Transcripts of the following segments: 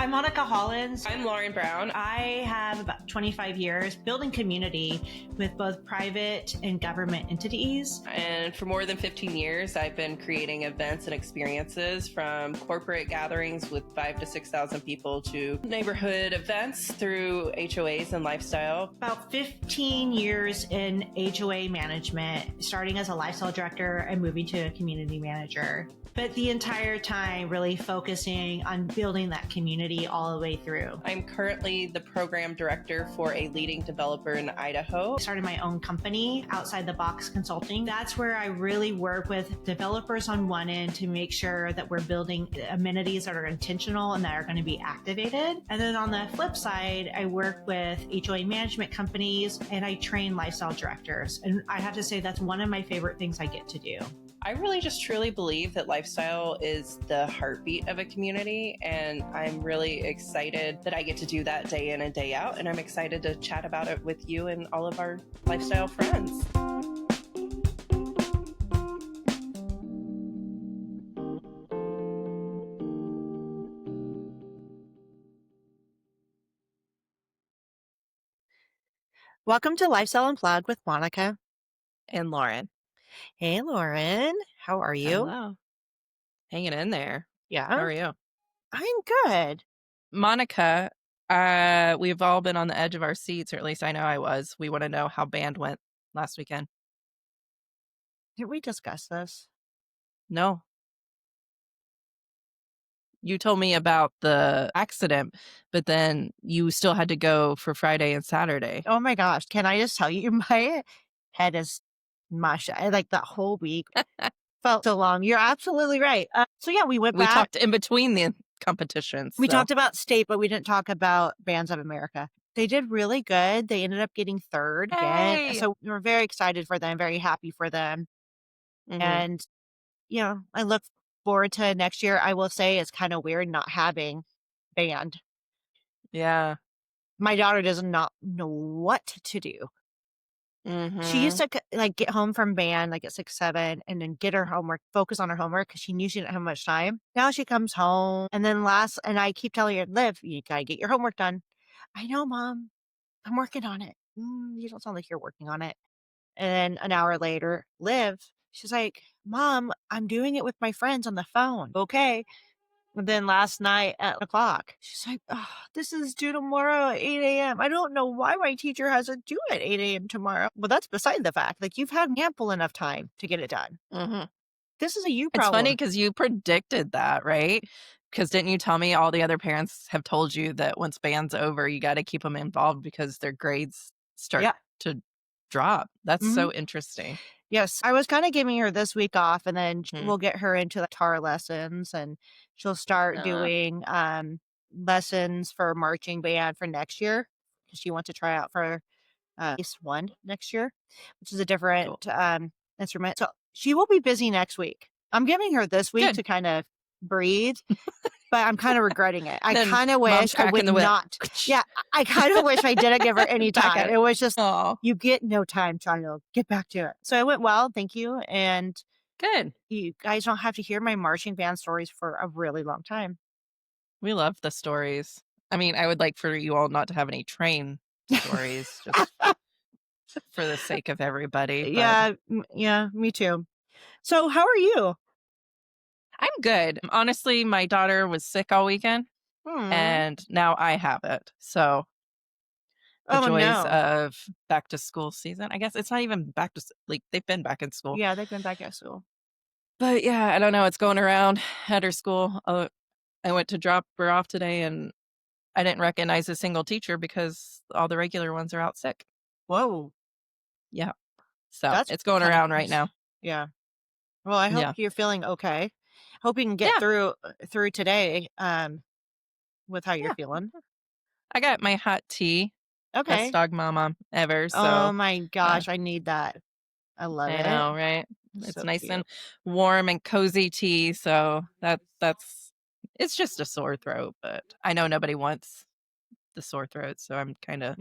I'm Monica Hollins. I'm Lauren Brown. I have about 25 years building community with both private and government entities. And for more than 15 years, I've been creating events and experiences from corporate gatherings with 5,000 to 6,000 people to neighborhood events through HOAs and lifestyle. About 15 years in HOA management, starting as a lifestyle director and moving to a community manager. But the entire time really focusing on building that community all the way through. I'm currently the program director for a leading developer in Idaho. I started my own company, Outside the Box Consulting. That's where I really work with developers on one end to make sure that we're building amenities that are intentional and that are going to be activated. And then on the flip side, I work with HOA management companies and I train lifestyle directors. And I have to say that's one of my favorite things I get to do. I really just truly believe that lifestyle is the heartbeat of a community, and I'm really excited that I get to do that day in and day out, and I'm excited to chat about it with you and all of our lifestyle friends. Welcome to Lifestyle Unplugged with Monica And Lauren. Hey, Lauren. How are you? Hello. Hanging in there. Yeah. How are you? I'm good. Monica, we've all been on the edge of our seats, or at least I know I was. We want to know how band went last weekend. Did we discuss this? No. You told me about the accident, but then you still had to go for Friday and Saturday. Oh my gosh. Can I just tell you, my head is mush. I like that whole week felt so long. You're absolutely right. So yeah, we went back. We talked in between the competitions. We talked about state, but we didn't talk about Bands of America. They did really good. They ended up getting third again. Hey! So we were very excited for them, very happy for them. Mhm. And, you know, I look forward to next year. I will say it's kind of weird not having band. Yeah. My daughter does not know what to do. She used to get home from band at 6, 7 and then get her homework, focus on her homework because she knew she didn't have much time. Now she comes home and then and I keep telling her, Liv, you gotta get your homework done. I know, Mom, I'm working on it. You don't sound like you're working on it. And then an hour later, Liv, she's like, Mom, I'm doing it with my friends on the phone. Okay. And then last night at o'clock, she's like, oh, this is due tomorrow at 8 a.m. I don't know why my teacher has it due at 8 a.m. tomorrow. Well, that's beside the fact. You've had ample enough time to get it done. This is a you problem. It's funny because you predicted that, right? Because didn't you tell me all the other parents have told you that once band's over, you got to keep them involved because their grades start to drop. That's so interesting. Yes. I was kind of giving her this week off and then we'll get her into the guitar lessons and she'll start doing lessons for marching band for next year because she wants to try out for at least one next year, which is a different instrument. So she will be busy next week. I'm giving her this week to kind of breathe, but I'm kind of regretting it. I kind of wish I would not. Yeah, I kind of wish I didn't give her any time. It was just, you get no time, child. Get back to it. So it went well. Thank you. And good. You guys don't have to hear my marching band stories for a really long time. We love the stories. I mean, I would like for you all not to have any train stories, just for the sake of everybody. But... Yeah, me too. So how are you? I'm good. Honestly, my daughter was sick all weekend, and now I have it. So the joys of back to school season. I guess it's not even back to they've been back in school. Yeah, they've been back at school. But yeah, I don't know. It's going around at her school. I went to drop her off today, and I didn't recognize a single teacher because all the regular ones are out sick. Whoa. Yeah. So it's going around right now. Yeah. Well, I hope you're feeling okay. Hope you can get through today with how you're feeling. I got my hot tea. Okay. Best dog mama ever. So, oh my gosh, I need that. I love it. I know, right? It's so nice cute. And warm and cozy tea. So that's it's just a sore throat, but I know nobody wants the sore throat, so I'm kind of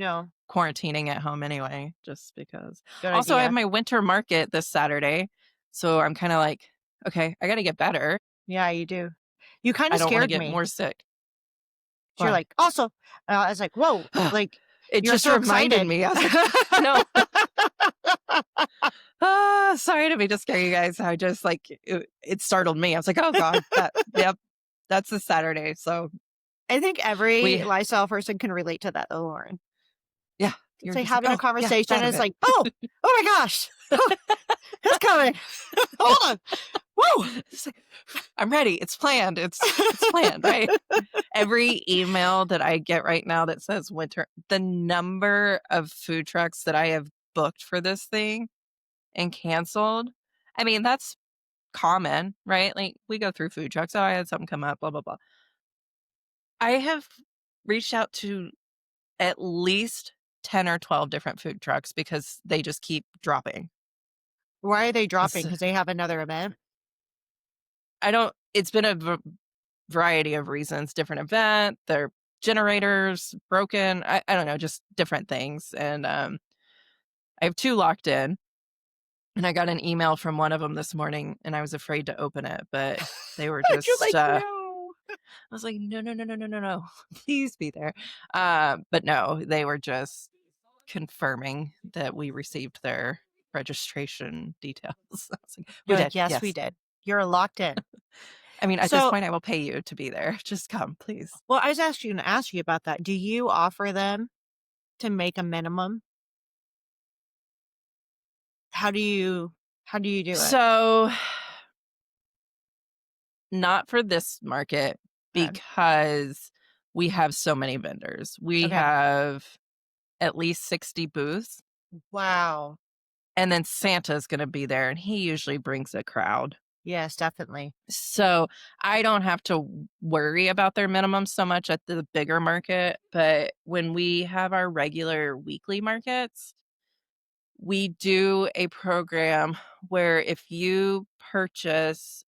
quarantining at home anyway, just because. Good also, idea. I have my winter market this Saturday, so I'm kind of like, okay, I got to get better. Yeah, you do. You kind of I don't want to scared get me. more sick. You're Why? like, "Also," I was like, "Whoa," like, It you're just so reminded excited. me. I was like, "No." Sorry to be to scare you guys. I just, like, it startled me. I was like, "Oh god, yep, that's a Saturday." So, I think every we lifestyle person can relate to that though, Lauren. yeah, It's you're like just like, having a "Oh, yeah, conversation, that and it's event." like, oh my gosh, who's coming? Hold on. Woo!" It's like, "I'm ready. It's planned. It's planned," right? Every email that I get right now that says winter, the number of food trucks that I have booked for this thing and canceled, I mean, that's common, right? Like, we go through food trucks, "Oh, I had something come up, blah, blah, blah." I have reached out to at least 10 or 12 different food trucks because they just keep dropping. Why are they dropping? It's Because they have another event? I don't it's been a variety of reasons, different event, their generators broken, I don't know, just different things, and, I have 2 locked in, and I got an email from one of them this morning, and I was afraid to open it, but they were You're just, like, "No." I was like, "No, no, no, no, no, no, no, please be there." But no, they were just confirming that we received their registration details. I was like, "We You're did, like, "Yes, we yes." did. You're locked in." I mean, at this So, point, I will pay you to be there. Just come, please. well, I was actually gonna ask you about that. Do you offer them to make a minimum? How do you do it? So, not for this market Okay. because we have so many vendors. We Okay. have at least 60 booths, Wow. and then Santa's gonna be there, and he usually brings a crowd. Yes, definitely. So, I don't have to worry about their minimums so much at the bigger market, but when we have our regular weekly markets, we do a program where if you purchase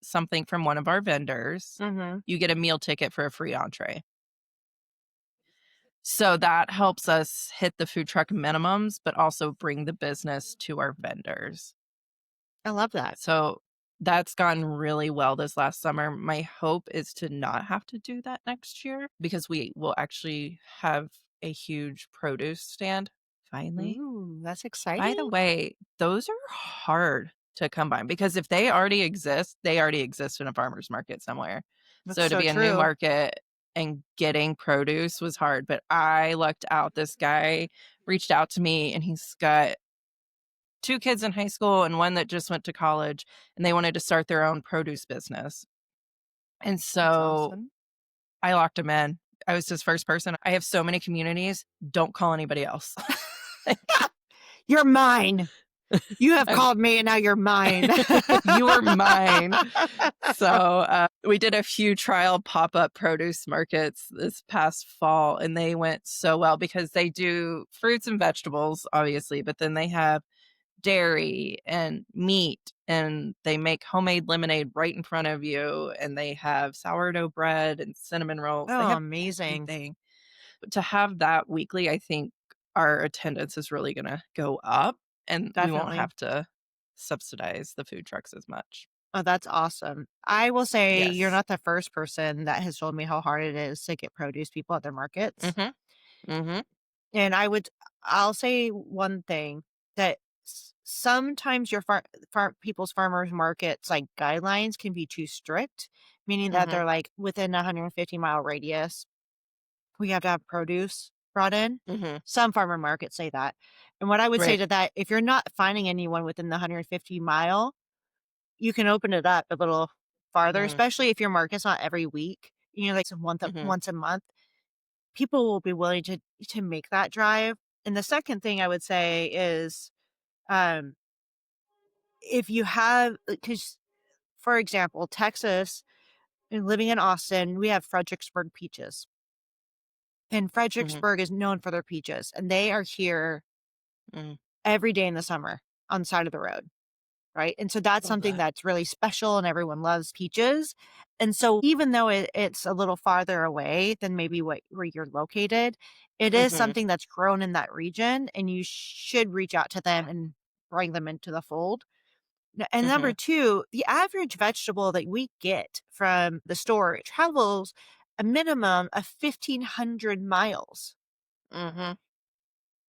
something from one of our vendors, Mhm. you get a meal ticket for a free entree. So that helps us hit the food truck minimums, but also bring the business to our vendors. I love that. So that's gone really well this last summer. My hope is to not have to do that next year because we will actually have a huge produce stand finally. Ooh, that's By the exciting. way, those are hard to come by because if they already exist, they already exist in a farmer's market somewhere. That's So to so be a new true. market and getting produce was hard, but I lucked out. This guy reached out to me and he's got 2 kids in high school and one that just went to college, and they wanted to start their own produce business. And That's so awesome. I locked him in. I was his first person. I have so many communities, don't call anybody else. Like, You're mine. You have I'm called me and now you're mine. you are mine. So, we did a few trial pop-up produce markets this past fall, and they went so well because they do fruits and vegetables, obviously, but then they have dairy and meat, and they make homemade lemonade right in front of you, and they have sourdough bread and cinnamon rolls. They Oh, have amazing. everything. To have that weekly, I think our attendance is really gonna go up, and we won't Definitely. have to subsidize the food trucks as much. Oh, that's awesome. I will say you're Yes. not the first person that has told me how hard it is to get produce people at their markets. Mhm. Mhm. And I'll say one thing that sometimes your people's farmers markets like guidelines can be too strict, meaning that Mhm. they're like within a 150-mile radius, we have to have produce brought in. Mhm. Some farmer markets say that. And what I would say Right. to that, if you're not finding anyone within the 150-mile, you can open it up a little farther, Mm. especially if your market's not every week, like Mhm. once a month. People will be willing to make that drive. And the second thing I would say is, um, if you have, because for example, Texas, and living in Austin, we have Fredericksburg peaches, and Mhm. Fredericksburg is known for their peaches, and they are here Mm. every day in the summer on the side of the road. Right? And so that's Love something that. that's really special and everyone loves peaches. And so even though it's a little farther away than maybe where you're located, it is Mhm. something that's grown in that region and you should reach out to them and bring them into the fold. And number Mhm. two, the average vegetable that we get from the store travels a minimum of 1,500 miles. Mhm.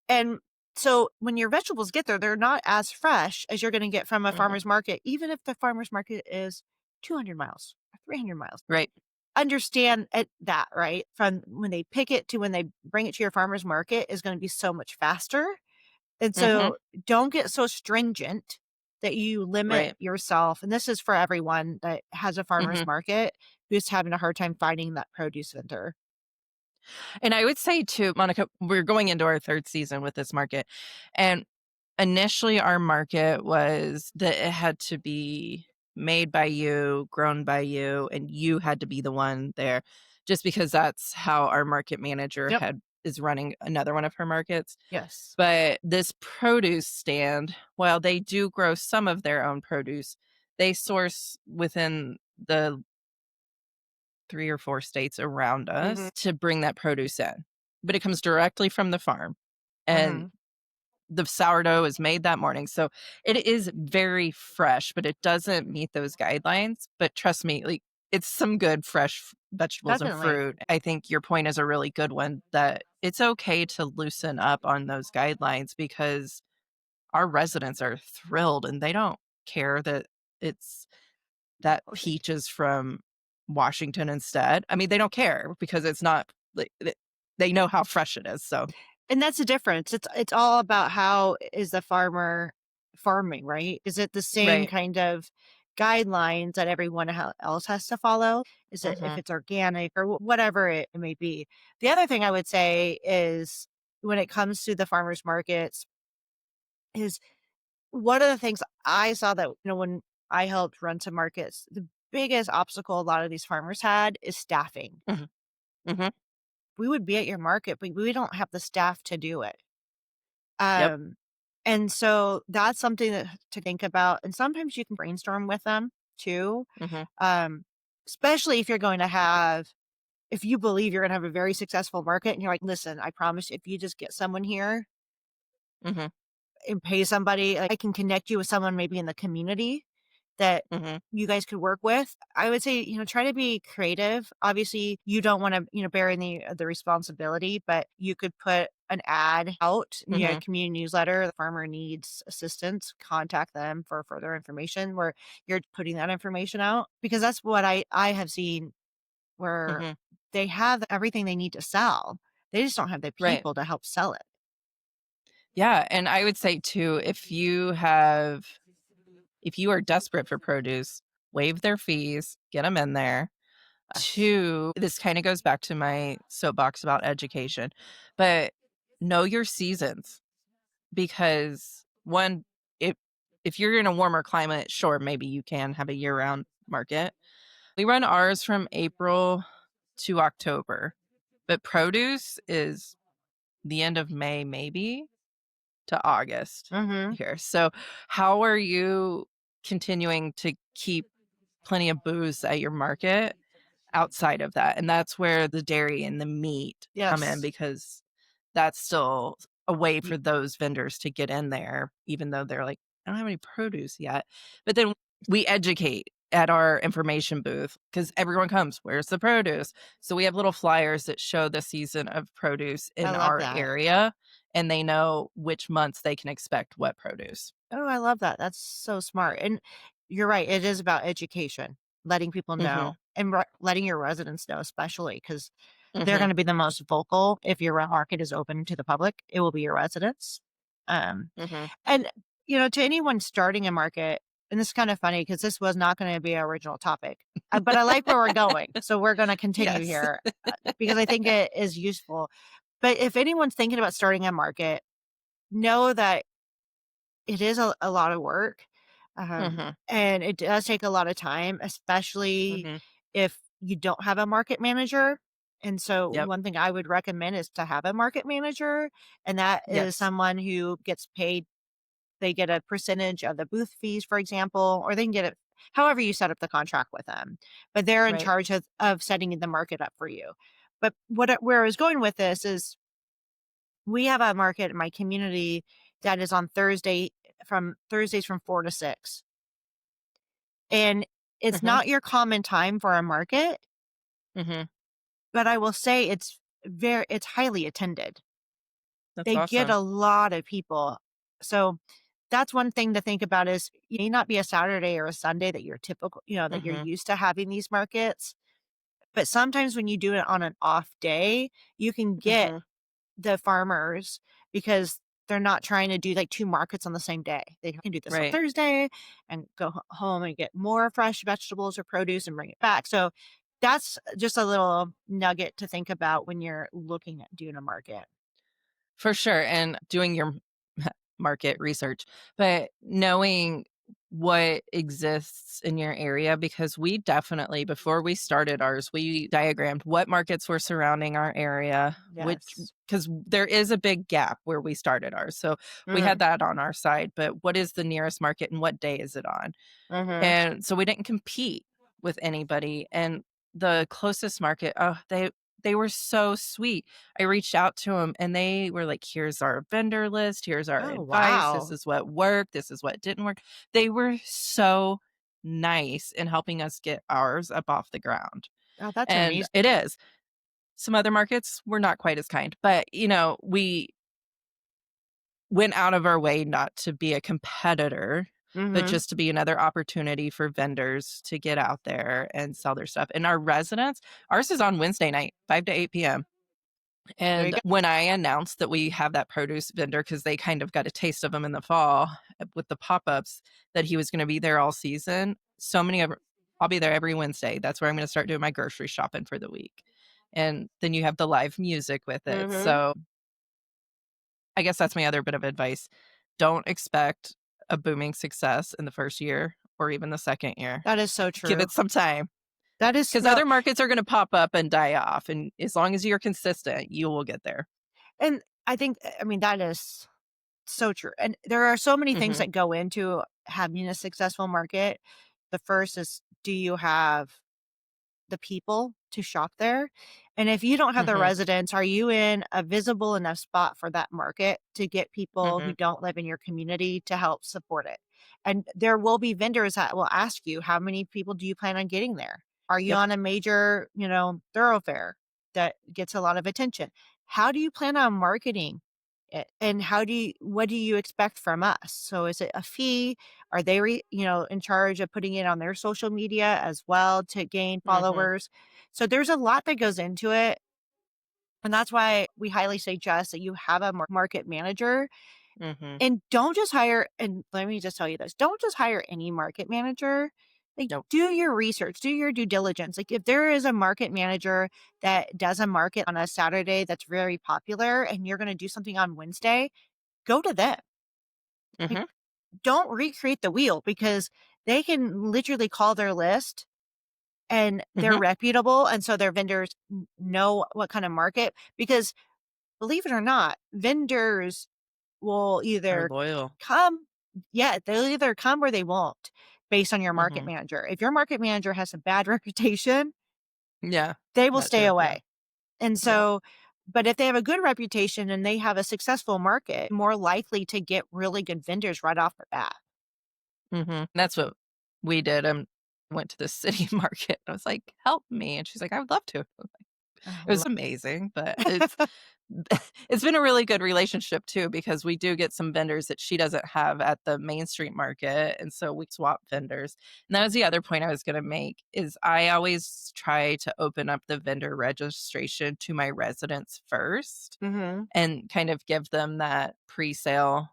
And so when your vegetables get there, they're not as fresh as you're gonna get from a Mhm. farmer's market, even if the farmer's market is 200 miles or 300 miles. Right. Understand at that, right? From when they pick it to when they bring it to your farmer's market is gonna be so much faster. And Mhm. so don't get so stringent that you limit Right. yourself. And this is for everyone that has a farmer's Mhm. market who's having a hard time finding that produce vendor. And I would say too, Monica, we're going into our 3rd season with this market, and initially our market was that it had to be made by you, grown by you, and you had to be the one there, just because that's how our market manager Yep. had is running another one of her markets. Yes. But this produce stand, while they do grow some of their own produce, they source within the 3 or 4 states around Mhm. us to bring that produce in. But it comes directly from the farm, and Mhm. the sourdough is made that morning, so it is very fresh, but it doesn't meet those guidelines. But trust me, like, it's some good fresh vegetables and Definitely. fruit. I think your point is a really good one, that it's okay to loosen up on those guidelines because our residents are thrilled and they don't care that it's that Okay. peach is from Washington instead. I mean, they don't care because it's not like they know how fresh it is, so And that's the difference. It's all about how is the farmer farming, right? Is it the same right. kind of guidelines that everyone else has to follow? Is it if Mhm, it's organic or whatever it may be? The other thing I would say is when it comes to the farmers markets is one of the things I saw that, when I helped run some markets, the biggest obstacle a lot of these farmers had is staffing. mhm, mhm. We would be at your market, but we don't have the staff to do it. Yep. Um, and so that's something that to think about, and sometimes you can brainstorm with them too, Mhm, um, especially if you believe you're gonna have a very successful market and you're like, "Listen, I promise if you just get someone here mhm, and pay somebody, like, I can connect you with someone maybe in the community that mhm, you guys could work with." I would say, try to be creative. Obviously, you don't wanna, bear any of the responsibility, but you could put an ad out, mhm, community newsletter, "The farmer needs assistance, contact them for further information," where you're putting that information out. Because that's what I have seen where mhm. they have everything they need to sell. They just don't have the Right. people to help sell it. Yeah, and I would say too, if you are desperate for produce, waive their fees, get them in there. Yes. 2, this kinda goes back to my soapbox about education, but know your seasons because 1, if you're in a warmer climate, sure, maybe you can have a year-round market. We run ours from April to October, but produce is the end of May, maybe, to August Mhm. here. So, how are you continuing to keep plenty of booze at your market outside of that? And that's where the dairy and the meat come in Yes. because that's still a way Y for those vendors to get in there, even though they're like, I don't have any produce yet. But then we educate at our information booth because everyone comes, where's the produce? So we have little flyers that show the season of produce I in love our that. area and they know which months they can expect what produce. Oh, I love that. That's so smart. And you're right. It is about education, letting people Mhm. know and letting your residents know, especially because they're Mhm. going to be the most vocal. If your market is open to the public, it will be your residents. Um, Mhm. and, to anyone starting a market, and this is kind of funny because this was not going to be our original topic, but I like where we're going. So we're going to continue Yes. here because I think it is useful. But if anyone's thinking about starting a market, know that it is a lot of work, Mhm. and it does take a lot of time, especially Mhm. if you don't have a market manager, and so Yep. one thing I would recommend is to have a market manager, and that is Yes. someone who gets paid. They get a percentage of the booth fees, for example, or they can get it however you set up the contract with them, but they're in Right. charge of setting the market up for you. But where I was going with this is we have a market in my community that is on Thursdays from 4 to 6. And it's Mhm. not your common time for a market, Mhm. but I will say it's highly attended. That's They get awesome. a lot of people. So, that's one thing to think about is it may not be a Saturday or a Sunday that you're typical that you're Mhm. used to having these markets, but sometimes when you do it on an off day, you can get Mhm. the farmers because they're not trying to do, like, 2 markets on the same day. They can do this on Right. Thursday and go home and get more fresh vegetables or produce and bring it back. So, that's just a little nugget to think about when you're looking at doing a market. For sure, and doing your market research, but knowing what exists in your area because we definitely before we started ours, we diagrammed what markets were surrounding our area, which Yes. because there is a big gap where we started ours. So we had Mm. that on our side, but what is the nearest market and what day is it on? Mhm. And so we didn't compete with anybody, and the closest market, oh, they were so sweet. I reached out to them, and they were like, "Here's our vendor list, here's our Oh, advice, this wow. is what worked, this is what didn't work." They were so nice in helping us get ours up off the ground, Oh, that's and amazing. it is. Some other markets were not quite as kind, but, we went out of our way not to be a competitor, but Mhm. just to be another opportunity for vendors to get out there and sell their stuff. And our residents, ours is on Wednesday night, 5 to 8 p.m. There you And go. when I announced that we have that produce vendor, because they kind of got a taste of him in the fall with the pop ups, that he was going to be there all season. So many of I'll be there every Wednesday. That's where I'm going to start doing my grocery shopping for the week. And then you have the live music with it. Mhm. So I guess that's my other bit of advice. Don't expect a booming success in the first year or even the second year. That is so Give true. it some time That is because no other markets are gonna pop up and die off, and as long as you're consistent, you will get there. and I think I mean, that is so true, and there are so many things Mhm, that go into having a successful market. The first is, do you have the people to shop there? And if you don't have the mhm, residents, are you in a visible enough spot for that market to get people who mhm. don't live in your community to help support it? And there will be vendors that will ask you, how many people do you plan on getting there? Are you Yep, on a major, thoroughfare that gets a lot of attention? How do you plan on marketing it? And what do you expect from us? So is it a fee? Are they in charge of putting it on their social media as well to gain mhm, followers? So there's a lot that goes into it, and that's why we highly suggest that you have a market manager, mhm. and don't just hire and let me just tell you this, don't just hire any market manager. Like, Nope. do your research, do your due diligence. Like, if there is a market manager that does a market on a Saturday that's very popular and you're gonna do something on Wednesday, go to them. Like, Mhm, don't recreate the wheel because they can literally call their list and they're mhm. reputable, and so their vendors know what kind of market because believe it or not, vendors will Are either loyal. come yeah, they'll either come or they won't based on your market Mhm. manager. If your market manager has a bad reputation, Yeah, they will that stay too, yeah, away. And yeah. so but if they have a good reputation and they have a successful market, more likely to get really good vendors right off the bat. Mhm. That's what we did, went to the city market. I was like, "Help me," and she's like, "I would love to." Oh, It was amazing, but it's been a really good relationship too because we do get some vendors that she doesn't have at the Main Street market, and so we swap vendors. And that was the other point I was gonna make is I always try to open up the vendor registration to my residents first Mhm. and kind of give them that pre-sale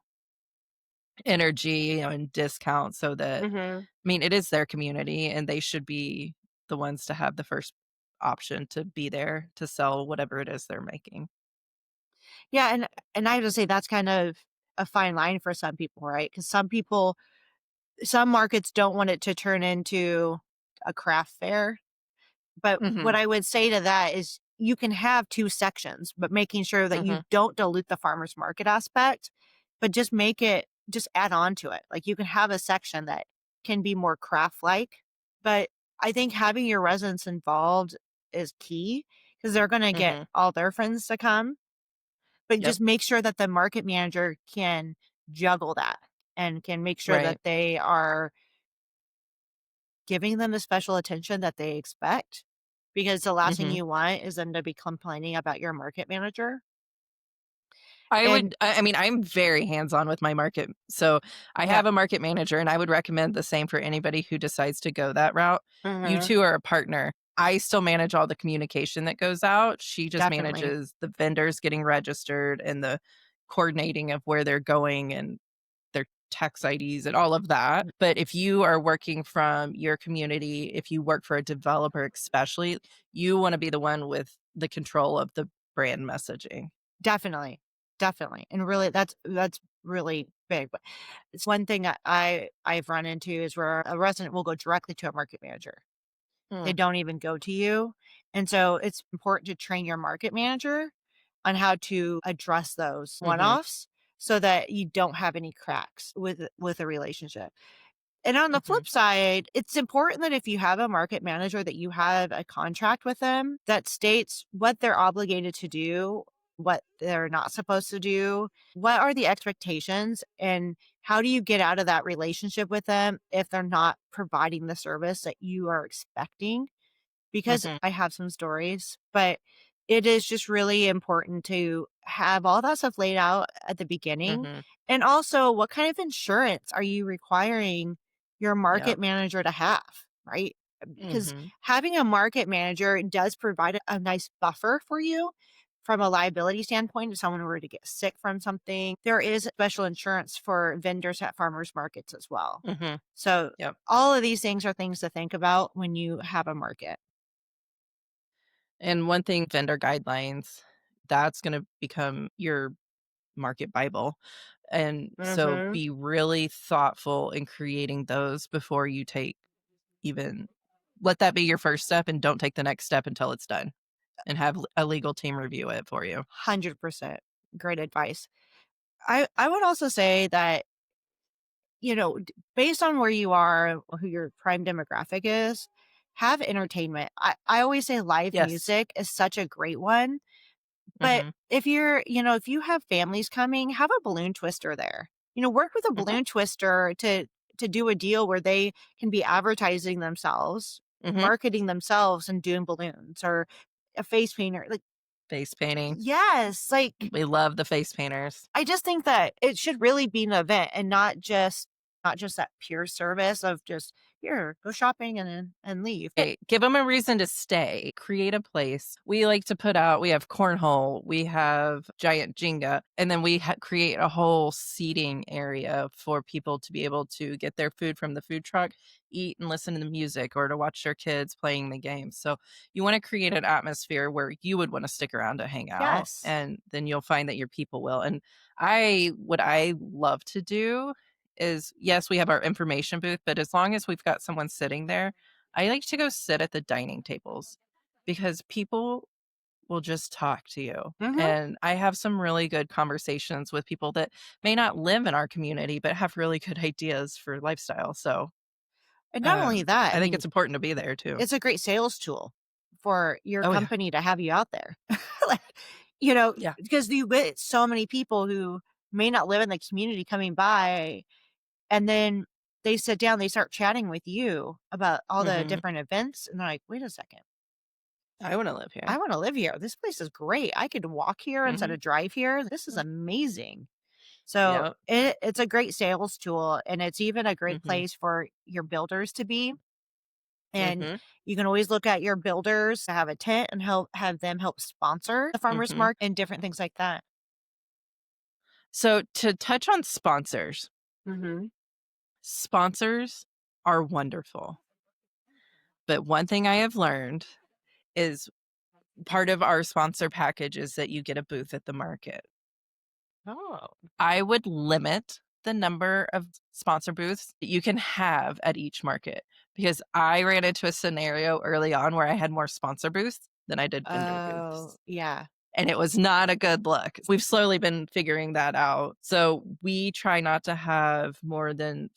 energy, and discount so that Mhm. I mean, it is their community, and they should be the ones to have the first option to be there to sell whatever it is they're making. Yeah, and I have to say that's kind of a fine line for some people, right? Because some markets don't want it to turn into a craft fair. But what Mhm, I would say to that is you can have 2 sections, but making sure that you mhm, don't dilute the farmer's market aspect, but just add on to it. Like, you can have a section that can be more craft-like, but I think having your residents involved is key because 'cause they're gonna get mhm. all their friends to come, but Yep, just make sure that the market manager can juggle that and can make sure that right. they are giving them the special attention that they expect. because the last thing Mhm. you want is them to be complaining about your market manager. And I mean, I'm very hands-on with my market. So, I yeah. have a market manager, and I would recommend the same for anybody who decides to go that route. You Mhm. 2 are a partner. I still manage all the communication that goes out. She just Definitely. manages the vendors getting registered and the coordinating of where they're going and their tax IDs and all of that. But if you are working from your community, if you work for a developer especially, you wanna be the one with the control of the brand messaging. Definitely. Definitely. And really that's really big. But it's one thing I've run into is where a resident will go directly to a market manager. They Mm. don't even go to you. And so it's important to train your market manager on how to address those Mhm. one-offs so that you don't have any cracks with a relationship. And on the Mhm. flip side, it's important that if you have a market manager that you have a contract with them that states what they're obligated to do, what they're not supposed to do, what are the expectations, and how do you get out of that relationship with them if they're not providing the service that you are expecting? Because Mhm. I have some stories, but it is just really important to have all that stuff laid out at the beginning. Mhm. And also, what kind of insurance are you requiring your market Yep. manager to have, right? Because Mhm. having a market manager does provide a nice buffer for you from a liability standpoint. If someone were to get sick from something, there is special insurance for vendors at farmers markets as well. Mhm. So, Yep. all of these things are things to think about when you have a market. And one thing, vendor guidelines, that's gonna become your market bible. And so Mhm. be really thoughtful in creating those before you take even let that be your first step and don't take the next step until it's done and have a legal team review it for you. 100%. Great advice. I would also say that, based on where you are, who your prime demographic is, have entertainment. I always say live Yes. music is such a great one, but Mhm. if you have families coming, have a balloon twister there. Work with a Mhm. balloon twister to do a deal where they can be advertising themselves, Mhm. marketing themselves and doing balloons or a face painter. Like, Face painting. yes, like We love the face painters. I just think that it should really be an event and not just that pure service of just, "Here, go shopping and leave." Hey, give them a reason to stay. Create a place. We like to put out we have cornhole, we have giant Jenga, and then we create a whole seating area for people to be able to get their food from the food truck, eat and listen to the music or to watch their kids playing the games. So you want to create an atmosphere where you would want to stick around to hang out, Yes. and then you'll find that your people will. And what I love to do is yes, we have our information booth, but as long as we've got someone sitting there, I like to go sit at the dining tables because people will just talk to you. Mhm. And I have some really good conversations with people that may not live in our community, but have really good ideas for lifestyle. So And not only that, I I think mean, it's important to be there too. it's a great sales tool for your Oh, yeah. company to have you out there. Like, Yeah. because you get so many people who may not live in the community coming by, and then they sit down, they start chatting with you about all the Hmm. different events, and they're like, "Wait a second. I want to live here. I wanna live here. This place is great. I could walk here instead Hmm. of drive here. This is amazing." So, Yep. it's a great sales tool, and it's even a great Hmm. place for your builders to be, and Hmm. you can always look at your builders to have a tent and have them help sponsor the farmer's Hmm. market and different things like that. So to touch on sponsors, Mhm. sponsors are wonderful. But one thing I have learned is part of our sponsor package is that you get a booth at the market. Oh. I would limit the number of sponsor booths that you can have at each market because I ran into a scenario early on where I had more sponsor booths than I did vendor Oh, booths. yeah. And it was not a good look. We've slowly been figuring that out. So we try not to have more than,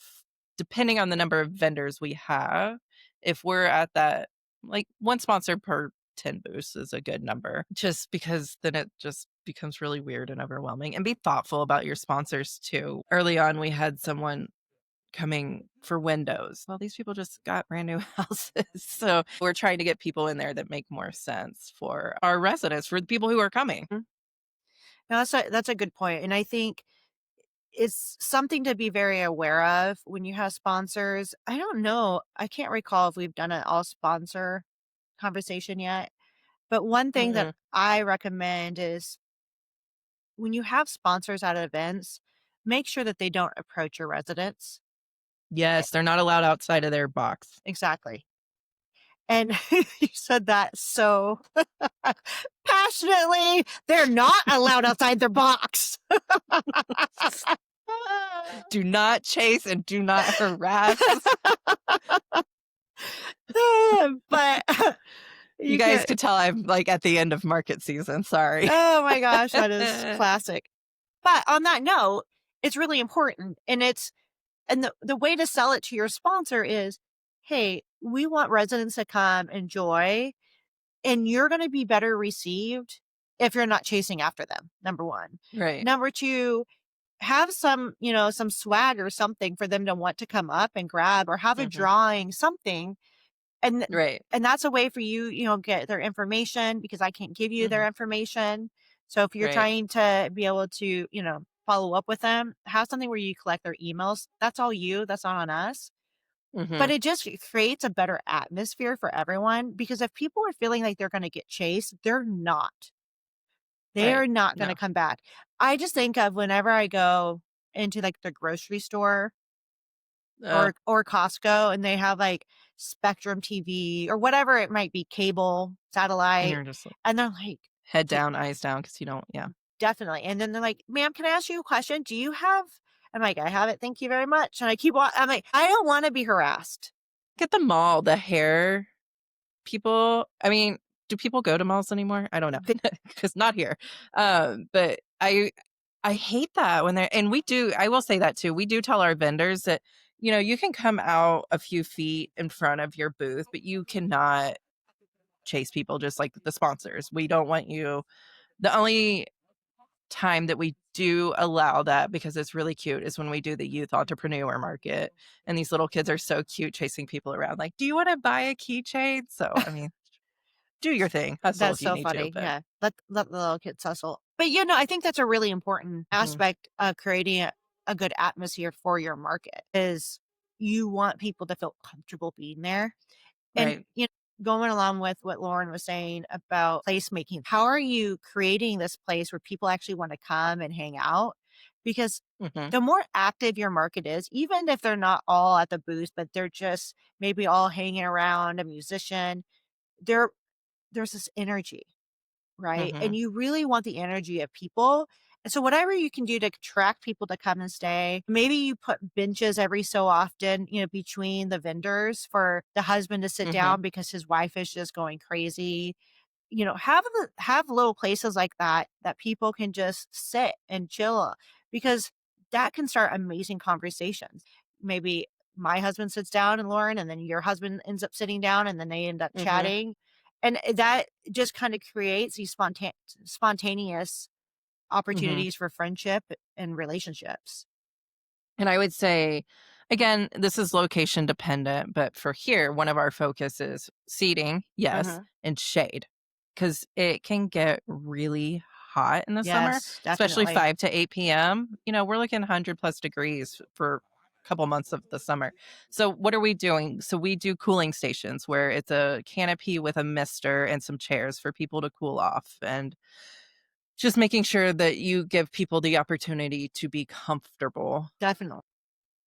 depending on the number of vendors we have, if we're at that, like one sponsor per 10 booths is a good number, just because then it just becomes really weird and overwhelming. And be thoughtful about your sponsors too. Early on, we had someone coming for windows. Well, these people just got brand new houses. So we're trying to get people in there that make more sense for our residents, for the people who are coming. Mhm. No, that's a good point, and I think it's something to be very aware of when you have sponsors. I don't know, I can't recall if we've done an all sponsor conversation yet, but one thing that Mm-mm. I recommend is when you have sponsors at events, make sure that they don't approach your residents. Eh Yes, they're not allowed outside of their box. exactly. And you said that so passionately. They're not allowed outside their box. Do not chase and do not harass. But You you guys can could tell I'm like at the end of market season. Sorry. oh my gosh, that is classic. But on that note, it's really important, and the way to sell it to your sponsor is, "Hey, we want residents to come enjoy, and you're gonna be better received if you're not chasing after them," number 1. Right. Number 2, have some, some swag or something for them to want to come up and grab or have a Hmm. drawing, something, and Right. and that's a way for you, get their information because I can't give you Hmm. their information. So if you're Right. trying to be able to, follow up with them, have something where you collect their emails. That's all you, that's not on us. But Hmm. it just creates a better atmosphere for everyone because if people are feeling like they're going to get chased, they're not. Right. They're not going to No. come back. I just think of whenever I go into like the grocery store Oh, or Costco and they have like Spectrum TV or whatever it might be, cable, and satellite, you're just like and they're like, head "D down, eyes down because you don't, yeah. definitely." And then they're like, "Ma'am, can I ask you a question? Do you have" I'm like, "I have it, thank you very much." And I'm like, "I don't wanna be harassed." Get the mall, the hair people. I mean, do people go to malls anymore? I don't know. They Because not here. But I hate that when they're, and we do, I will say that too. We do tell our vendors that, you can come out a few feet in front of your booth, but you cannot chase people just like the sponsors. We don't want you. The only time that we do allow that because it's really cute is when we do the youth entrepreneur market and these little kids are so cute chasing people around like, do you want to buy a keychain? So I mean, do your thing, hustle That's if you so need to, funny, but yeah. Let the little kids hustle. But, I think that's a really important mhm, aspect of creating a good atmosphere for your market is you want people to feel comfortable being there. And, right. going along with what Lauren was saying about placemaking, how are you creating this place where people actually want to come and hang out? Because Hmm. the more active your market is, even if they're not all at the booth, but they're just maybe all hanging around a musician, there there's this energy, right? Hmm. And you really want the energy of people. And so whatever you can do to attract people to come and stay, maybe you put benches every so often, between the vendors for the husband to sit Hmm. down because his wife is just going crazy. Have little places like that people can just sit and chill because that can start amazing conversations. Maybe my husband sits down and Lauren, and then your husband ends up sitting down, and then they end up Hmm. chatting, and that just kind of creates these spontaneous Hmm. opportunities for friendship and relationships. And I would say, again, this is location dependent, but for here, one of our focus is seating, yes, Uh-huh. and shade, because it can get really hot in the summer, Yes, especially definitely. 5 to 8 p.m. We're looking 100 plus degrees for a couple months of the summer. So what are we doing? So we do cooling stations where it's a canopy with a mister and some chairs for people to cool off, and just making sure that you give people the opportunity to be comfortable. Definitely.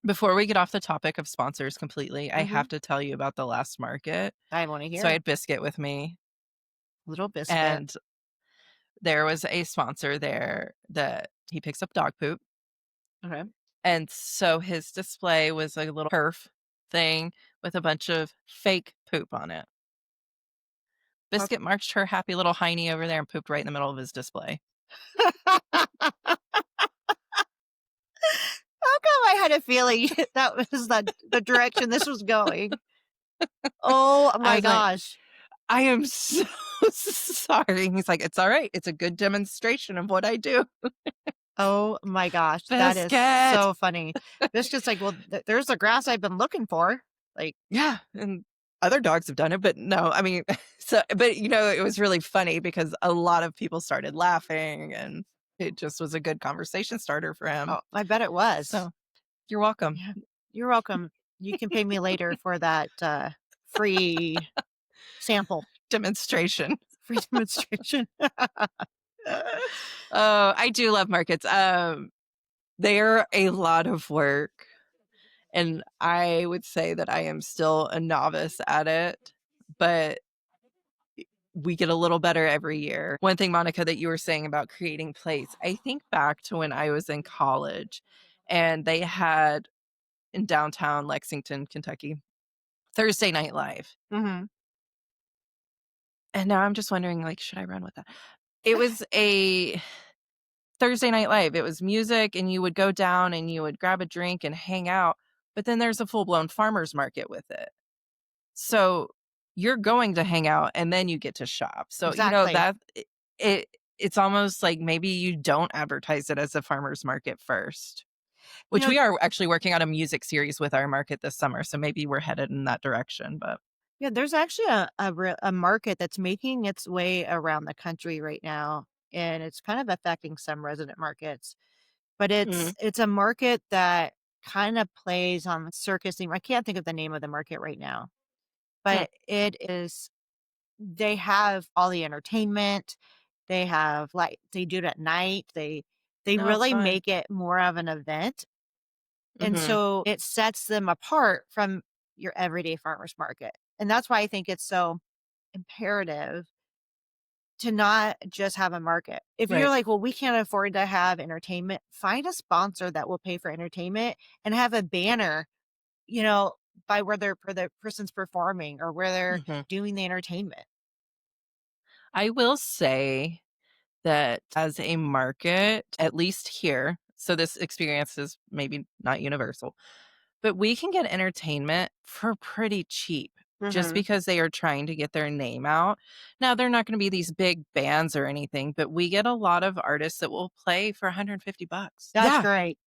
Before we get off the topic of sponsors completely, I Hmm. have to tell you about the last market. I want to So I hear. had Biscuit with me, Little biscuit. and there was a sponsor there that he picks up dog poop. Okay. And so his display was a little perf thing with a bunch of fake poop on it. Biscuit marched her happy little hiney over there and pooped right in the middle of his display. How come I had a feeling that was the direction this was going? Oh I my was like, gosh. I am so sorry. He's like, it's all right. It's a good demonstration of what I do. Oh my gosh, that is Biscuit. so funny. Biscuit's like, "Well, there's the grass I've been looking for." Like, Yeah, and other dogs have done it, but no, I mean, but, it was really funny because a lot of people started laughing, and it just was a good conversation starter for him. oh, I bet it was. So, you're welcome. Yeah. You're welcome. You can pay me later for that, free sample, Demonstration. free demonstration. Oh, I do love markets. They're a lot of work, and I would say that I am still a novice at it, but we get a little better every year. One thing, Monica, that you were saying about creating plates, I think back to when I was in college and they had in downtown Lexington, Kentucky, Thursday Night Live. Mhm. And now I'm just wondering, like, should I run with that? It was a Thursday Night Live. It was music, and you would go down and you would grab a drink and hang out. But then there's a full blown farmer's market with it. So you're going to hang out and then you get to shop. So, Exactly. that it it's almost like maybe you don't advertise it as a farmer's market first, You which know we are actually working on a music series with our market this summer. So maybe we're headed in that direction. But yeah, there's actually a market that's making its way around the country right now, and it's kind of affecting some resident markets. But mm, it's a market that kinda plays on the circus theme. I can't think of the name of the market right now, mm, but it is they have all the entertainment, they have, like they do it at night, they no, really fun. make it more of an event, and Hmm. so it sets them apart from your everyday farmer's market, and that's why I think it's so imperative to not just have a market. If you're Right. like, "Well, we can't afford to have entertainment," find a sponsor that will pay for entertainment and have a banner, you know, by where the person's performing or where they're Hmm. doing the entertainment. I will say that as a market, at least here, so this experience is maybe not universal, but we can get entertainment for pretty cheap just Mhm. because they are trying to get their name out. Now, they're not going to be these big bands or anything, but we get a lot of artists that will play for 150 bucks. That's Yeah. great.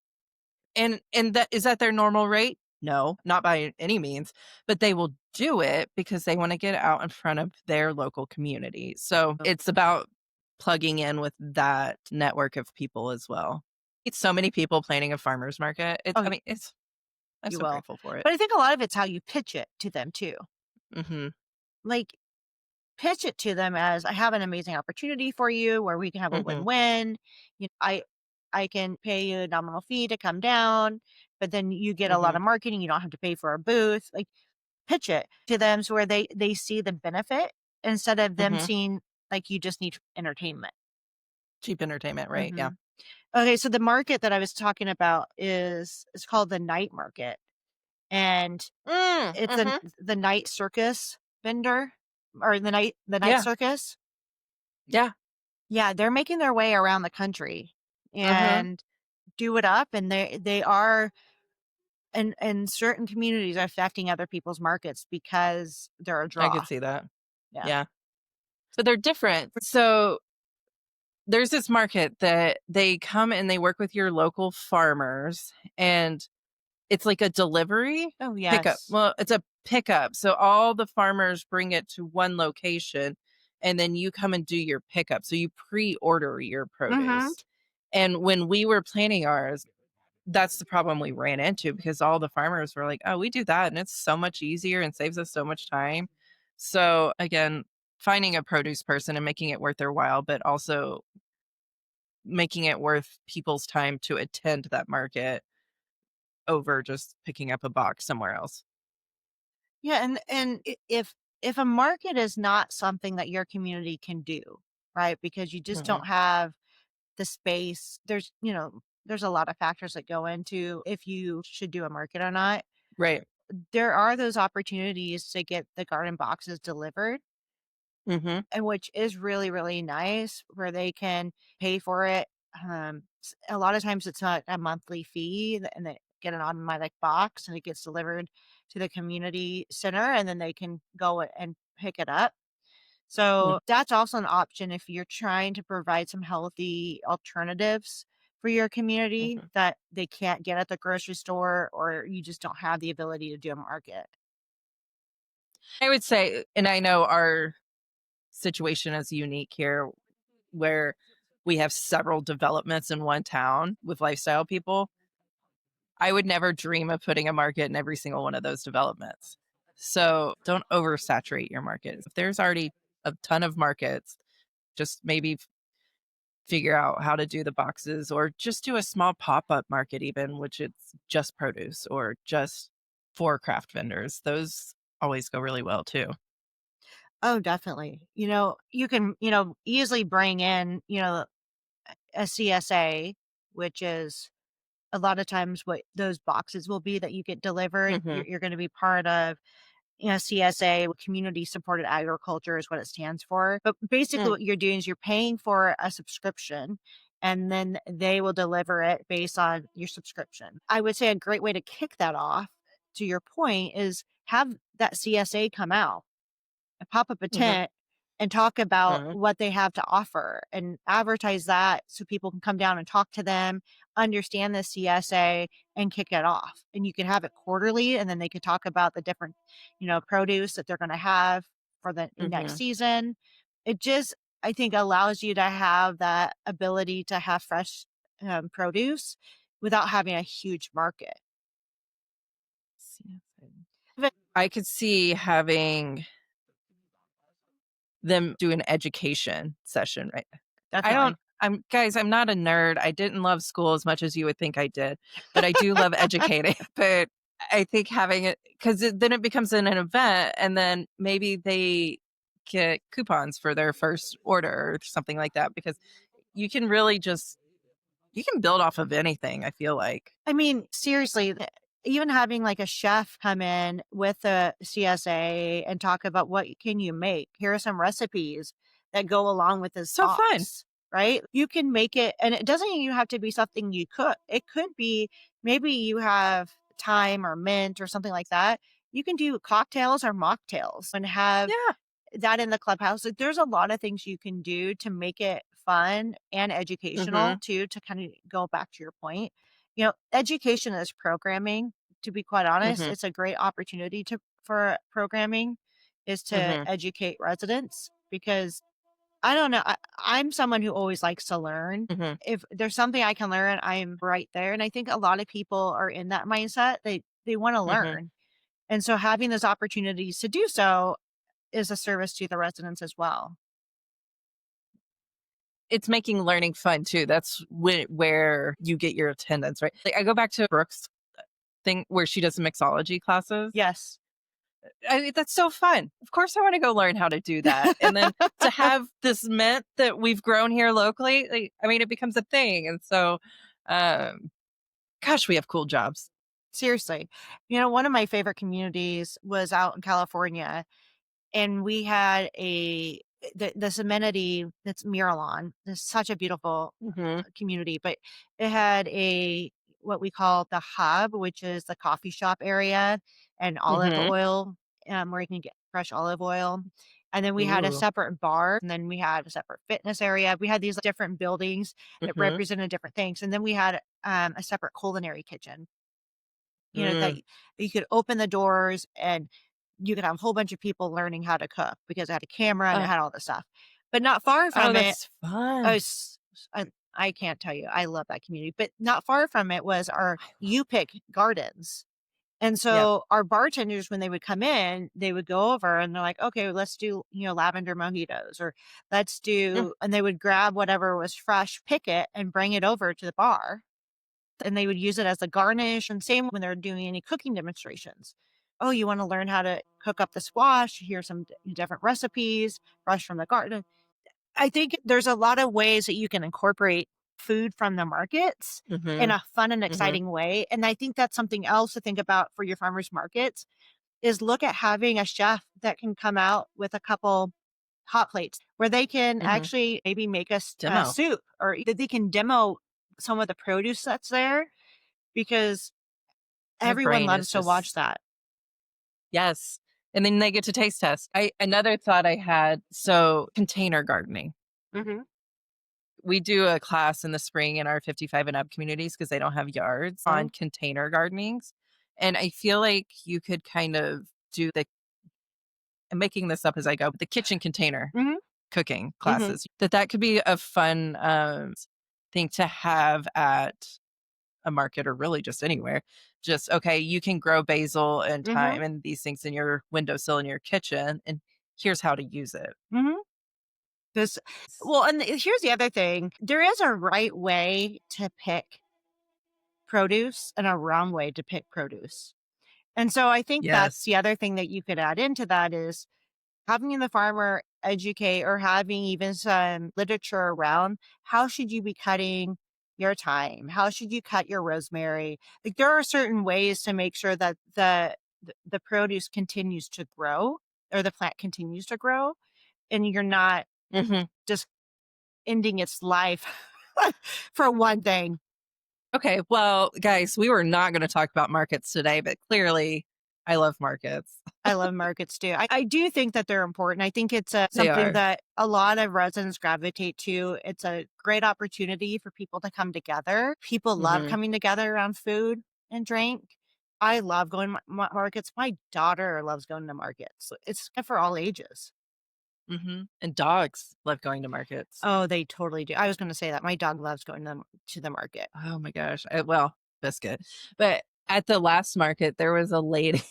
And that is that their normal rate? No, not by any means, but they will do it because they want to get out in front of their local community. So Oh, it's about plugging in with that network of people as well. It's so many people planning a farmer's market. oh, I mean, I'm you so will. grateful for it. But I think a lot of it's how you pitch it to them too. Mhm. Like, pitch it to them as, "I have an amazing opportunity for you where we can have a Mhm. win-win. I can pay you a nominal fee to come down, but then you get a lot Mhm. of marketing, you don't have to pay for a booth." Like, pitch it to them so where they see the benefit instead of them Mhm. seeing, like, you just need entertainment. Cheap entertainment, right? Yeah. Mhm. Okay, so the market that I was talking about is called the night market, and it's Mhm. the night circus vendor or the night Yeah. circus. Yeah. Yeah, they're making their way around the country Mhm. and do it up, and they are in certain communities are affecting other people's markets because they're a I draw. could see that. Yeah. Yeah. So they're different. So there's this market that they come and they work with your local farmers, and it's like a delivery Oh, pickup. yes. Well, it's a pickup. So all the farmers bring it to one location and then you come and do your pickup. So you pre-order your Mhm. produce. And when we were planning ours, that's the problem we ran into because all the farmers were like, "Oh, we do that and it's so much easier and saves us so much time." So again, finding a produce person and making it worth their while, but also making it worth people's time to attend that market over just picking up a box somewhere else. Yeah, and if a market is not something that your community can do, right? Because you just Mhm. don't have the space. There's a lot of factors that go into if you should do a market or not. Right. There are those opportunities to get the garden boxes delivered, Mhm. and which is really, really nice where they can pay for it. A lot of times it's not a monthly fee and they get an automatic box and it gets delivered to the community center and then they can go and pick it up. Mm. So that's also an option if you're trying to provide some healthy alternatives for your community Mhm. that they can't get at the grocery store or you just don't have the ability to do a market. I would say, and I know our situation is unique here where we have several developments in one town with lifestyle people. I would never dream of putting a market in every single one of those developments. So don't oversaturate your market. If there's already a ton of markets, just maybe figure out how to do the boxes or just do a small pop-up market even, which it's just produce or just for craft vendors. Those always go really well too. Oh, definitely. You can, easily bring in, a CSA, which is a lot of times what those boxes will be that you get delivered. Mhm. You're going to be part of, CSA, community supported agriculture is what it stands for. But basically, Mm. what you're doing is you're paying for a subscription and then they will deliver it based on your subscription. I would say a great way to kick that off, to your point, is have that CSA come out and pop up a Mhm. tent and talk about Mhm. what they have to offer and advertise that so people can come down and talk to them, understand the CSA and kick it off. And you can have it quarterly and then they could talk about the different, produce that they're going to have for the next Mhm. season. It just, I think, allows you to have that ability to have fresh produce without having a huge market. But I could see having them do an education session, right? I don't definitely. I'm guys, I'm not a nerd. I didn't love school as much as you would think I did, but I do love educating. But I think having it because then it becomes an event, and then maybe they get coupons for their first order or something like that. Because you can really just you can build off of anything. I feel like I mean, seriously, even having like a chef come in with a CSA and talk about what can you make. Here are some recipes that go along with this so fun. box, right? You can make it, and it doesn't even have to be something you cook. It could be maybe you have thyme or mint or something like that. You can do cocktails or mocktails and have Yeah. that in the clubhouse. Like, there's a lot of things you can do to make it fun and educational Hmm. too, to kind of go back to your point. Education is programming, to be quite honest. Hmm. It's a great opportunity for programming is to Hmm. educate residents because I don't know. I'm someone who always likes to learn. Hmm. If there's something I can learn, I'm right there. And I think a lot of people are in that mindset. They want to Hmm. learn. And so having those opportunities to do so is a service to the residents as well. It's making learning fun too. That's where you get your attendance, right? Like I go back to Brooks thing where she does mixology classes. Yes. I mean, that's so fun. Of course, I want to go learn how to do that. And then to have this mint that we've grown here locally, like, I mean, it becomes a thing. And so, um, gosh, we have cool jobs. Seriously. One of my favorite communities was out in California, and we had this amenity that's Miralon. It's such a beautiful Hmm. community, but it had what we call the hub, which is the coffee shop area and olive Hmm. oil, where you can get fresh olive oil. And then we had a Ooh. separate bar, and then we had a separate fitness area. We had these different buildings that Hmm. represented different things. And then we had a separate culinary kitchen, that Mm. you could open the doors and you could have a whole bunch of people learning how to cook because it had a camera and it Oh, had all this stuff. But not far oh, from it, that's fun. was I can't tell you, I love that community, but not far from it was our I love. You Pick Gardens. And Yep. so our bartenders, when they would come in, they would go over and they're like, okay, let's do, lavender mojitos, or let's Mm. do, and they would grab whatever was fresh, pick it and bring it over to the bar, and they would use it as a garnish. And same when they're doing any cooking demonstrations. Oh, you want to learn how to cook up the squash? Here's some different recipes, fresh from the garden. I think there's a lot of ways that you can incorporate food from the markets in Hmm. a fun and Hmm. exciting way. And I think that's something else to think about for your farmers markets is look at having a chef that can come out with a couple hot plates where they can Hmm. actually maybe make a Demo. soup, or that they can demo some of the produce that's there, because My everyone brain is loves to watch just that. yes. And then they get to taste test. I another thought I had, so container gardening. Mhm. We do a class in the spring in our 55 and up communities because they don't have yards on container gardenings. And I feel like you could kind of do I'm making this up as I go, but the kitchen container Mhm. cooking Mhm. classes, that could be a fun thing to have at a market or really just anywhere. Just, okay, you can grow basil and Mhm. thyme and these things in your windowsill in your kitchen, and here's how to use it. Mhm. This well, and here's the other thing. There is a right way to pick produce and a wrong way to pick produce. And so I think that's Yes. the other thing that you could add into that is having the farmer educate or having even some literature around how should you be cutting your thyme? How should you cut your rosemary? Like there are certain ways to make sure that the produce continues to grow or the plant continues to grow and you're not Hmm. just ending its life for one thing. Okay. Well, guys, we were not going to talk about markets today, but clearly I love markets. I love markets too. I do think that they're important. I think it's They something are. that a lot of residents gravitate to. It's a great opportunity for people to come together. People love Hmm. coming together around food and drink. I love going to markets. My daughter loves going to markets. It's good for all ages. Hmm. And dogs love going to markets. Oh, they totally do. I was going to say that. My dog loves going to the market. Oh my gosh. Well, biscuit. But at the last market, there was a lady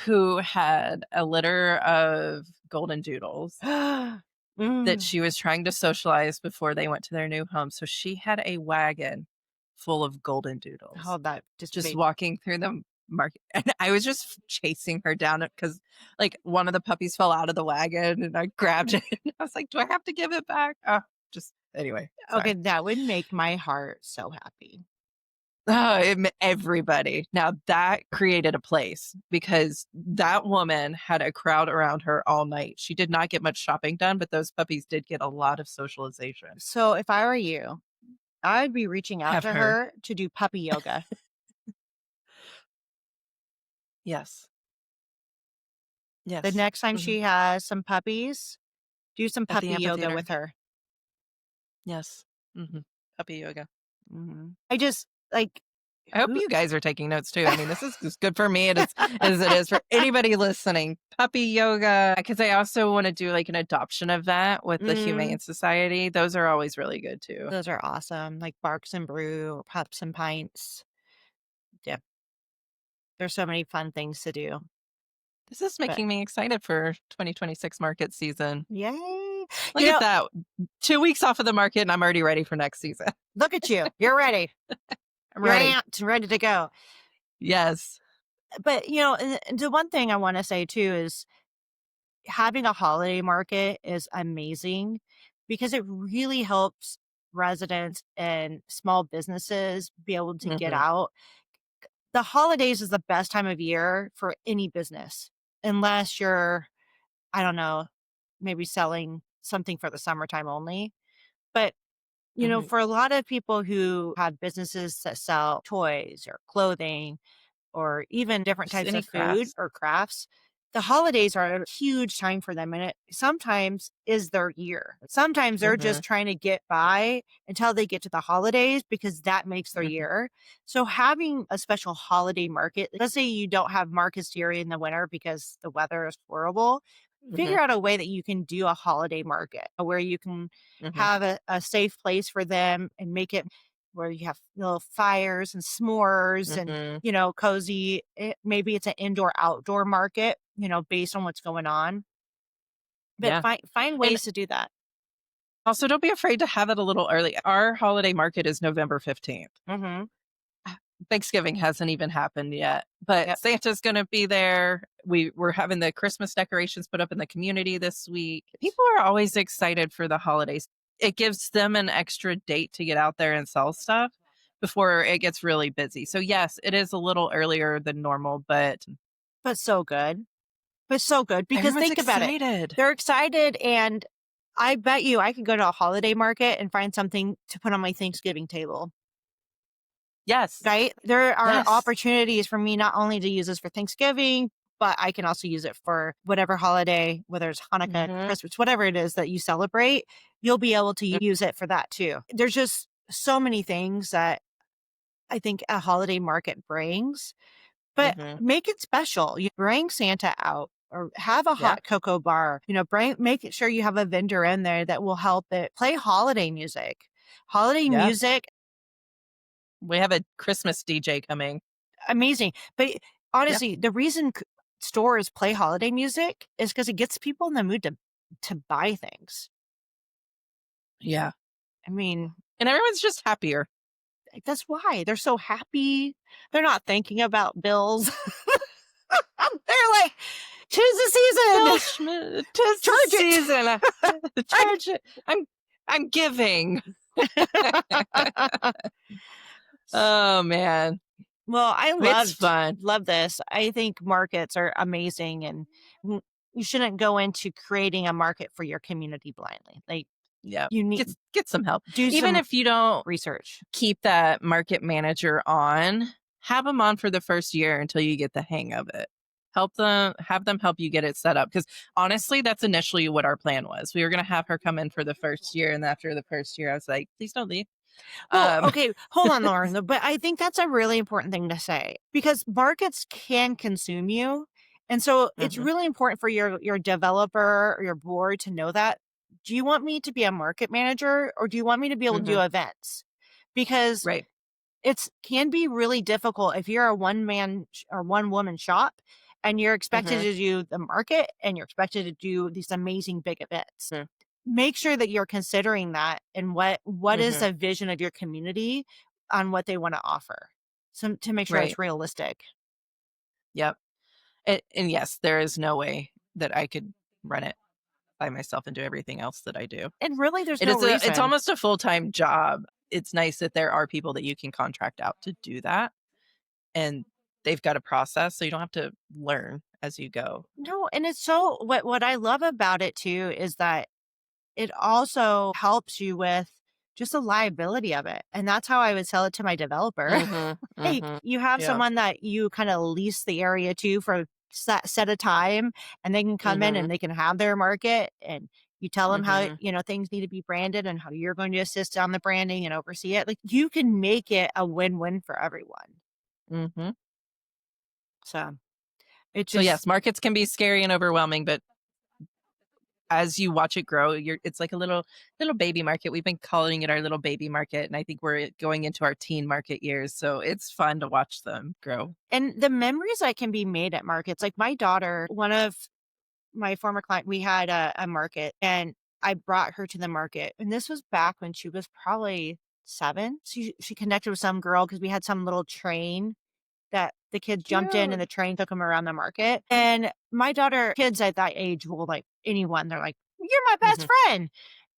who had a litter of golden doodles that Mm. she was trying to socialize before they went to their new home. So she had a wagon full of golden doodles Oh, that just just made walking through the market. And I was just chasing her down it because, like, one of the puppies fell out of the wagon and I grabbed it. And I was like, do I have to give it back? Just anyway, okay. sorry. That would make my heart so happy. Oh, everybody. Now that created a place because that woman had a crowd around her all night. She did not get much shopping done, but those puppies did get a lot of socialization. So if I were you, I'd be reaching out Have to her. her to do puppy yoga. Yes. The Yes. next time Mhm. she has some puppies, do some At the puppy yoga amphitheater. with her. Yes. Mhm. Puppy yoga. I just like I hope who you guys are taking notes too. I mean, this is as good for me as it is for anybody listening. Puppy yoga, because I also want to do like an adoption event with the Mm, Humane Society. Those are always really good too. those are awesome. Like Barks and Brew, Pups and Pints. Yeah, there's so many fun things to do. This is But making me excited for 2026 market season. yay. Look at that. 2 weeks off of the market and I'm already ready for next season. Look at you. You're ready. I'm You're ready. amped and ready to go. Yes. But and the one thing I want to say too is having a holiday market is amazing because it really helps residents and small businesses be able to get Hmm. out. The holidays is the best time of year for any business, unless you're, I don't know, maybe selling something for the summertime only. But, Hmm. for a lot of people who have businesses that sell toys or clothing, or even different Just types any of food crafts. or crafts, the holidays are a huge time for them. And it sometimes is their year. Sometimes they're Hmm. just trying to get by until they get to the holidays because that makes their Hmm. year. So having a special holiday market, let's say you don't have markets during the winter because the weather is horrible, Hmm. figure out a way that you can do a holiday market where you can Hmm. have a safe place for them and make it where you have little fires and s'mores and Hmm. cozy. Maybe it's an indoor outdoor market, based on what's going on. But Yeah. find And ways to do that. also, don't be afraid to have it a little early. Our holiday market is November 15th. Mm-hmm. Thanksgiving hasn't even happened yet, but Yep. Santa's going to be there. We're having the Christmas decorations put up in the community this week. People are always excited for the holidays. It gives them an extra date to get out there and sell stuff before it gets really busy. So yes, it is a little earlier than normal, but But so good. But so good because everyone's think about it. excited. They're excited, and I bet you I could go to a holiday market and find something to put on my Thanksgiving table. Yes. Right? There are Yes. opportunities for me not only to use this for Thanksgiving, but I can also use it for whatever holiday, whether it's Hanukkah, Hmm. Christmas, whatever it is that you celebrate. you'll be able to use it for that too. There's just so many things that I think a holiday market brings, but Mhm. make it special. You bring Santa out or have a Yeah. hot cocoa bar, make it sure you have a vendor in there that will help it play holiday music. Holiday Yeah. music, We have a Christmas DJ coming. amazing. But Yeah. honestly, the reason stores play holiday music is because it gets people in the mood to buy things. Yeah. I mean, And everyone's just happier. that's why they're so happy. They're not thinking about bills. They're like, "'Tis the Bill season. Schmidt, 'tis the Charge it." season. The charge it. I'm giving. Oh man. Well, I It's fun. love this. I think markets are amazing, and you shouldn't go into creating a market for your community blindly. Like, Yeah. you Get need get some help. do Even some if you don't research. keep that market manager on, have them on for the first year until you get the hang of it. Have them help you get it set up. Because honestly, that's initially what our plan was. We were going to have her come in for the first year. And after the first year, I was like, please don't leave. Well, Um, okay, hold on, Lauren, though, but I think that's a really important thing to say because markets can consume you. And so it's mhm, really important for your developer or your board to know that. Do you want me to be a market manager or do you want me to be able to do mhm, events? Because right. it's can be really difficult if you're a one man or one woman shop and you're expected Mhm, to do the market and you're expected to do these amazing big events. mhm, Make sure that you're considering that and what is mhm, the vision of your community on what they want to offer. So to make sure right. it's realistic. Yep. And yes, there is no way that I could run it by myself and do everything else that I do. And really there's It no is it's reason. almost a full-time job. It's nice that there are people that you can contract out to do that, and they've got a process, so you don't have to learn as you go. No, and it's so what I love about it too is that it also helps you with just the liability of it. And that's how I would sell it to my developer. Mhm, Like, mhm. you have Yeah. someone that you kinda lease the area to for set a time, and they can come in and Mhm, they can have their market, and you tell them how, mhm, things need to be branded and how you're going to assist on the branding and oversee it. Like, you can make it a win-win for everyone. mhm. So, it So, yes, just markets can be scary and overwhelming, but as you watch it grow, it's like a little baby market. We've been calling it our little baby market, and I think we're going into our teen market years, so it's fun to watch them grow. and the memories that can be made at markets, like my daughter, one of my former client, we had a market and I brought her to the market. And this was back when she was probably 7. She connected with some girl because we had some little train that the kids jumped in and Cute. the train took them around the market. And my daughter, kids at that age will like anyone. They're like, "You're my best Mhm. friend."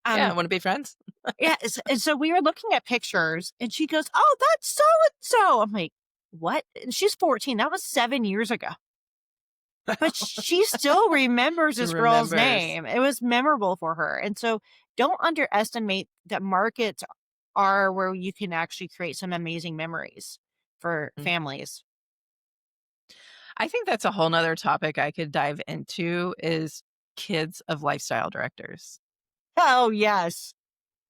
Yeah, Um, wanna be friends? yeah. And so we were looking at pictures and she goes, "Oh, that's so and so." I'm like, "What?" And she's 14. That was 7 years ago. But she still remembers She this girl's remembers. name. It was memorable for her, and so don't underestimate that markets are where you can actually create some amazing memories for Mm. families. I think that's a whole nother topic I could dive into is kids of lifestyle directors Oh, yes.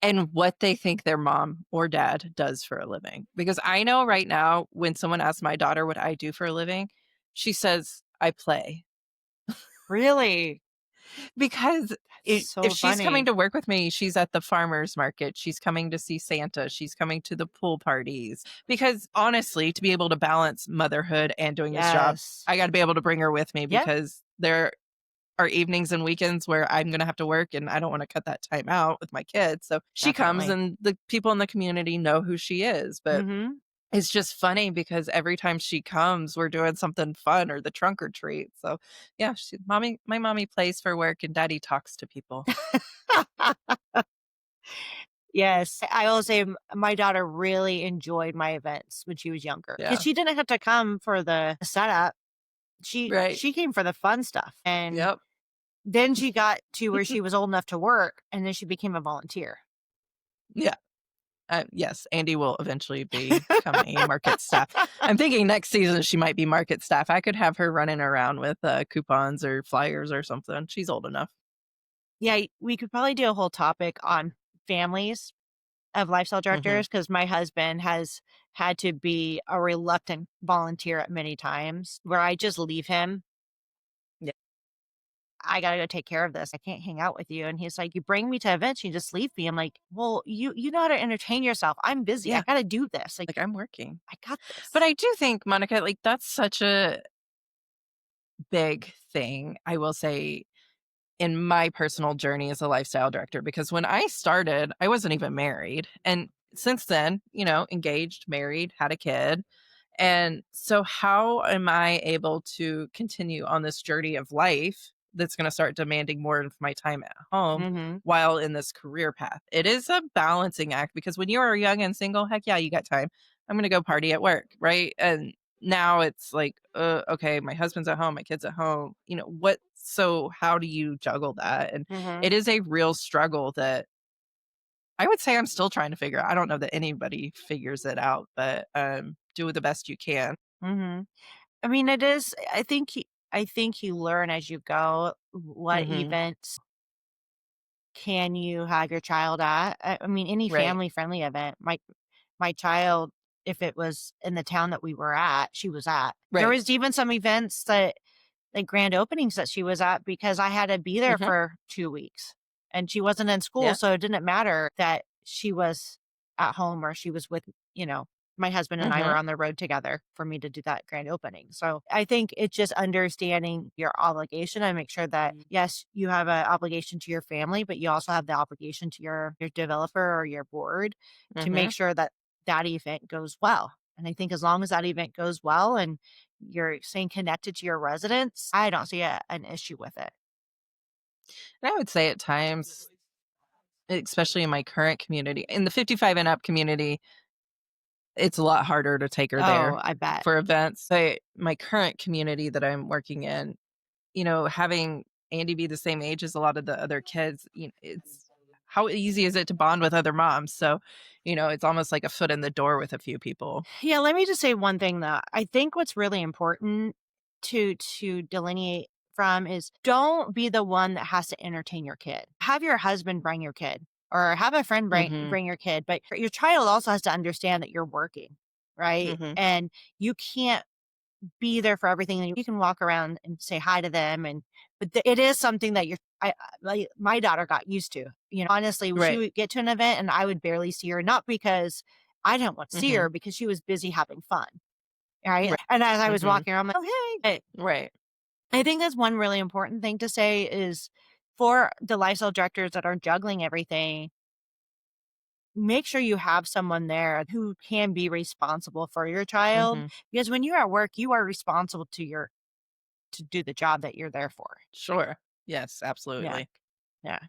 and what they think their mom or dad does for a living. Because I know right now when someone asks my daughter what I do for a living, she says, "I play." Really? Because That's if so she's coming funny. to work with me, she's at the farmer's market, she's coming to see Santa, she's coming to the pool parties. Because honestly, to be able to balance motherhood and doing this job, Yes. I gotta be able to bring her with me Yep, because there are evenings and weekends where I'm gonna have to work and I don't wanna cut that time out with my kids. So she comes definitely. and the people in the community know who she is. But Mhm. it's just funny because every time she comes, we're doing something fun or the trunk or treat. So yeah, my mommy plays for work and daddy talks to people. Yes, I will say my daughter really enjoyed my events when she was younger because Yeah. she didn't have to come for the setup. She Right. she came for the fun stuff, and Yep. then she got to where she was old enough to work, and then she became a volunteer. Yeah. Yes, Andy will eventually become a market staff. I'm thinking next season she might be market staff. I could have her running around with coupons or flyers or something. She's old enough. Yeah, we could probably do a whole topic on families of lifestyle Mhm. directors because my husband has had to be a reluctant volunteer at many times where I just leave him. Yeah. I gotta go take care of this. I can't hang out with you. And he's like, "You bring me to events, you just leave me." I'm like, "Well, you know how to entertain yourself. I'm busy. I Yeah, gotta do this. Like, like, I'm working. I got But this." I do think, Monica, like, that's such a big thing, I will say, in my personal journey as a lifestyle director, because when I started, I wasn't even married. And since then, engaged, married, had a kid. And so, how am I able to continue on this journey of life that's going to start demanding more of my time at home Mhm. while in this career path? It is a balancing act because when you are young and single, heck yeah, you got time. I'm going to go party at work, right? And now it's like, okay, my husband's at home, my kid's at home. What? So, how do you juggle that? And Mhm. it is a real struggle that I would say I'm still trying to figure out. I don't know that anybody figures it out, but do the best you can. Mhm. I mean, it is I think you learn as you go what Mhm. events can you have your child at. I mean, any Right. family-friendly event. My child, if it was in the town that we were at, she was at. There Right. was even some events that like, grand openings that she was at because I had to be there Mhm. for 2 weeks, and she wasn't in school, Yeah. so it didn't matter that she was at home or she was with you know, my husband and I were Mhm. on the road together for me to do that grand opening, so I think it's just understanding your obligation and make sure that, yes, you have an obligation to your family, but you also have the obligation to your developer or your board to make Mhm. sure that that event goes well, and I think as long as that event goes well and you're staying connected to your residents, I don't see an issue with it. And I would say at times, especially in my current community, in the 55 and up community, it's a lot harder to take her Oh, there I bet. for events. My current community that I'm working in, having Andy be the same age as a lot of the other kids, it's how easy is it to bond with other moms? So, it's almost like a foot in the door with a few people. Yeah, let me just say one thing though. I think what's really important to delineate from is don't be the one that has to entertain your kid. Have your husband bring your kid or have a friend Mhm. bring your kid, but your child also has to understand that you're working, right? Mhm. And you can't be there for everything, and you can walk around and say hi to them, and but it is something that like, my daughter got used to, honestly, she Right. would get to an event, and I would barely see her, not because I didn't want to see Mhm. her, because she was busy having fun, right? Right. And as I was Mhm. walking around, I'm like, "Oh, hey." Right. But I think that's one really important thing to say is for the lifestyle directors that are juggling everything, make sure you have someone there who can be responsible for your child, Mhm. because when you're at work, you are responsible to do the job that you're there for. Sure. Yes, Yeah, absolutely. yeah.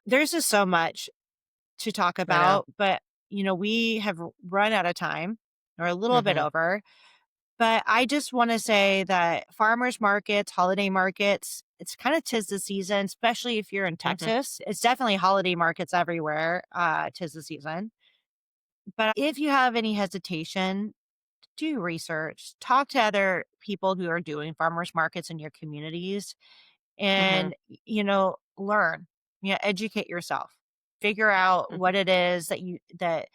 There's just so much to talk I know. about, but, we have run out of time or a little bit Mhm. over, but I just wanna say that farmers markets, holiday markets, it's kinda 'tis the season, especially if you're in Mhm. Texas. It's definitely holiday markets everywhere, 'tis the season. But if you have any hesitation, do research, talk to other people who are doing farmers markets in your communities Mhm. and, learn, educate yourself. Figure out Mhm. what it is that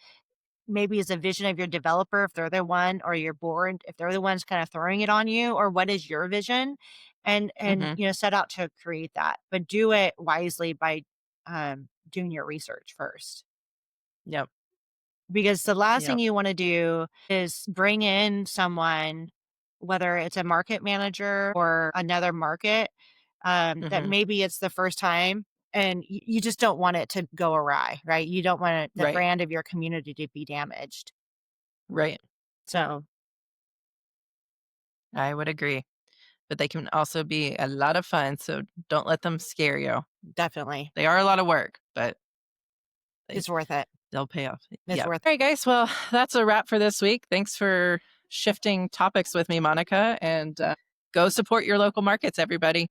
maybe is a vision of your developer, if they're the one, or your board, if they're the ones kind of throwing it on you, or what is your vision, and Mhm. set out to create that, but do it wisely by doing your research first. Yep. Because the last thing Yep. you wanna do is bring in someone, whether it's a market manager or another market, that Mhm. maybe it's the first time, and you just don't want it to go awry, right? You don't want the Right. brand of your community to be damaged. Right. So, I would agree. But they can also be a lot of fun, so don't let them scare you. definitely, They are a lot of work, but they it's worth it. they'll pay off. It's Yep. worth All right, guys. Well, that's a wrap for this week. Thanks for shifting topics with me, Monica, and go support your local markets, everybody.